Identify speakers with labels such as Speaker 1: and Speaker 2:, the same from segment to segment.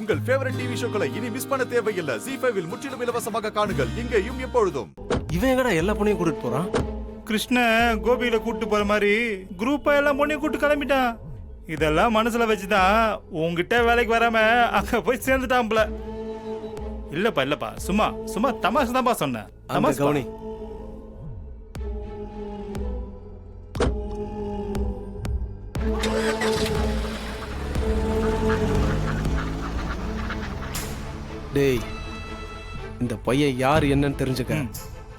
Speaker 1: உங்கள் favourite TV ஷோக்களை இனி miss பண்ண தேவையில்லை. ZEE5 இல் முற்றிலும் இலவசமாக காணுங்கள். இங்கேயும் எப்பொழுதும்.
Speaker 2: இவன் எங்கடா எல்லா பொண்ணையும் கூட்டிட்டு போறான்?
Speaker 3: கிருஷ்ணன் கோபியில கூட்டு போற மாதிரி குரூப்பா எல்லா பொண்ணையும் கூட்டு கிளம்பிட்டான். இதெல்லாம் மனசுல வச்சுதான் உங்ககிட்ட வேலைக்கு வராம அங்க போய் சேர்ந்துட்டான்ல. இல்லப்பா சும்மா சும்மா தமாஷ் தான்ப்பா சொன்னேன். தமாஷ்
Speaker 2: கவனி. டேய், இந்த பையன் யார் என்னன்னு தெரிஞ்சுக்க.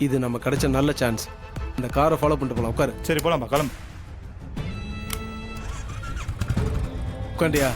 Speaker 2: இது நம்ம கிடைச்ச நல்ல சான்ஸ். இந்த காரை ஃபாலோ பண்ணிட்டு போலாம். உட்காரு.
Speaker 3: சரி போலாம்பா, கிளம்பு.
Speaker 2: உட்காண்டியா?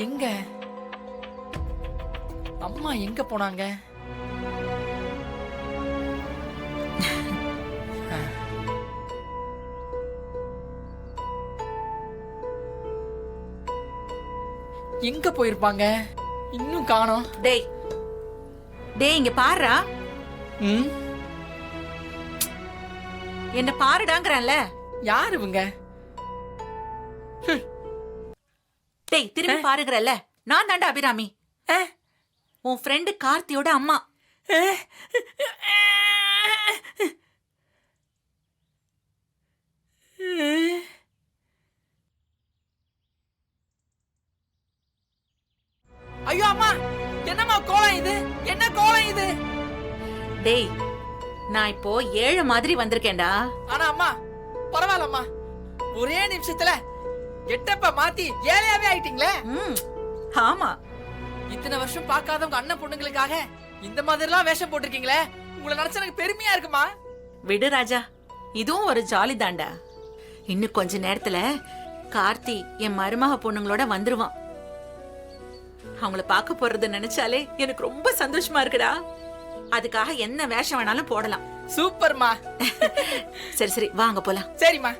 Speaker 4: எங்க அம்மா எங்க போனாங்க? எங்க போயிருப்பாங்க? இன்னும் காணோம்.
Speaker 5: டேய் டேய், இங்க பாருடா. என்ன பாருடாங்கறல்ல.
Speaker 4: யார் இவங்க?
Speaker 5: டேய், திரும்பி பாருங்கறல்ல. நான் தாண்டா அபிராமி, உன் ஃப்ரெண்டு கார்த்தியோட அம்மா.
Speaker 4: ஐயோ அம்மா, என்னம்மா கோலம் இது? என்ன கோலம் இது?
Speaker 5: டேய், நான் இப்போ ஏழை மாதிரி வந்திருக்கேன்டா.
Speaker 4: ஆனா அம்மா பரவாயில்லம்மா, ஒரே நிமிஷத்துல எட்டப்ப மாத்தி ஏழையாவே ஆயிட்டீங்களே.
Speaker 5: ஆமா,
Speaker 4: இத்தனை வருஷம் பார்க்காத உங்க அண்ணன் பொண்ணுங்களுக்காக இந்த மாதிரிலாம் வேஷம் போட்டிருக்கீங்களே, உங்களை நினைச்சா எனக்கு பெருமையா இருக்குமா?
Speaker 5: விடு ராஜா, இதுவும் ஒரு ஜாலி தாண்டா. இன்னும் கொஞ்ச நேரத்துல கார்த்தி என் மருமக பொண்ணுங்களோட வந்துருவான். அவங்கள பார்க்க போறது நினைச்சாலே எனக்கு ரொம்ப சந்தோஷமா இருக்குடா. அதுக்காக என்ன வேஷம் வேணாலும் போடலாம்.
Speaker 4: சூப்பர்மா.
Speaker 5: சரி சரி, வாங்க போலாம்.
Speaker 4: சரிம்மா.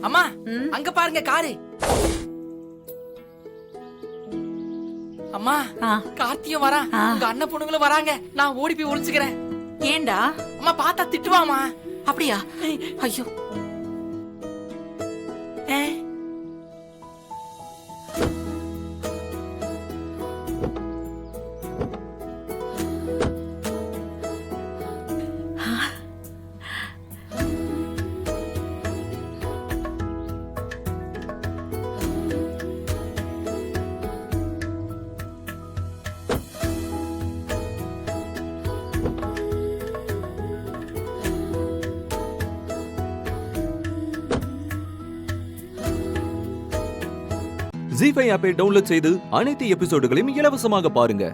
Speaker 4: அம்மா அங்க பாருங்க காரு. அம்மா கார்த்தியும் வரான், உங்க அண்ணன் பொண்ணுங்களும் வராங்க. நான் ஓடி போய் ஒளிச்சுக்கிறேன்.
Speaker 5: ஏண்டா?
Speaker 4: அம்மா பார்த்தா திட்டுவாமா?
Speaker 5: அப்படியா? ஐயோ,
Speaker 6: ZEE5 ஆப்பை டவுன்லோட் செய்து அனைத்து எபிசோடுகளையும் இலவசமாக பாருங்க.